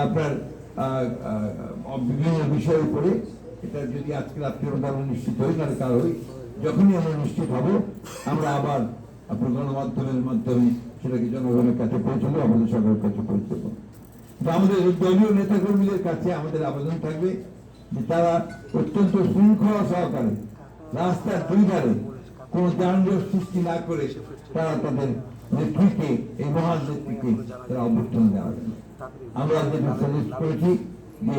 আপনার বিভিন্ন বিষয়ের উপরে এটা যদি আজকে রাত্রে আমরা নিশ্চিত হই তাহলে কাল হই, যখনই আমরা নিশ্চিত হব আমরা আবার আপনার গণমাধ্যমের মাধ্যমে সেটাকে জনগণের কাছে পৌঁছলো, আমাদের সরকারের কাছে পৌঁছবো। আমাদের দলীয় নেতাকর্মীদের কাছে আমাদের আবেদন থাকবে যে তারা অত্যন্ত শৃঙ্খলা সহকারে রাস্তার দুই ধারে কোন যানজট সৃষ্টি না করে তারা তাদের নেত্রীকে, এই মহান নেত্রীকে তারা অভ্যর্থনা দেওয়াবেন। আমরা যেটা সাজেস্ট করেছি যে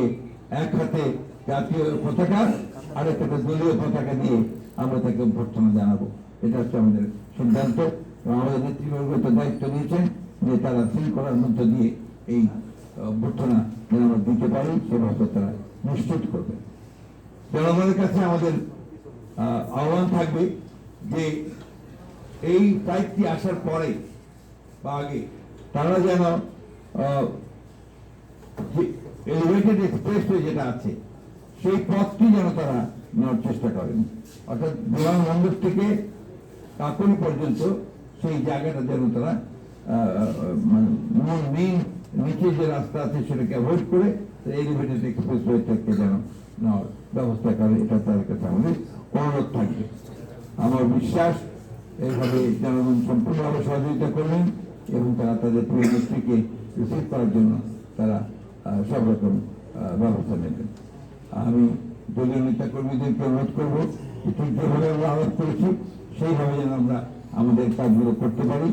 এক হাতে জাতীয় পতাকা আর এক হাতে দলীয় পতাকা দিয়ে আমরা তাকে অভ্যর্থনা জানাবো, এটা হচ্ছে আমাদের সিদ্ধান্ত। এবং আমাদের নেতৃবর্গ দায়িত্ব নিয়েছেন যে তারা শৃঙ্খলার মধ্য দিয়ে এই অভ্যর্থনা যেন আমরা দিতে পারি সে ব্যবস্থা তারা নিশ্চিত করবে। জনগণের কাছে আমাদের আহ্বান থাকবে যে এই ফ্লাইটটি আসার পরে বা আগে তারা যেন এলিভেটেড এক্সপ্রেসওয়ে যেটা আছে সেই পথটি যেন তারা নেওয়ার চেষ্টা করেন, অর্থাৎ বিমানবন্দর থেকে কাকলি পর্যন্ত সেই জায়গাটা যেন তারা মেইন নিচে যে রাস্তা আছে সেটাকে অ্যাভয়েড করে এলিভেটেড এক্সপ্রেসওয়েটাকে যেন নেওয়ার ব্যবস্থা করে, এটা তাদের কাছে আমাদের অনুরোধ থাকবে। আমার বিশ্বাস এইভাবে জনগণ সম্পূর্ণভাবে সহযোগিতা করবেন এবং তারা তাদের প্রিয় নেত্রীকে রিসিভ করার জন্য তারা সব রকম ব্যবস্থা নেবেন। আমি দলীয় নেতা কর্মীদেরকে অনুরোধ করবো ঠিক যেভাবে আমরা আলাপ করেছি সেইভাবে যেন আমরা আমাদের কাজগুলো করতে পারি।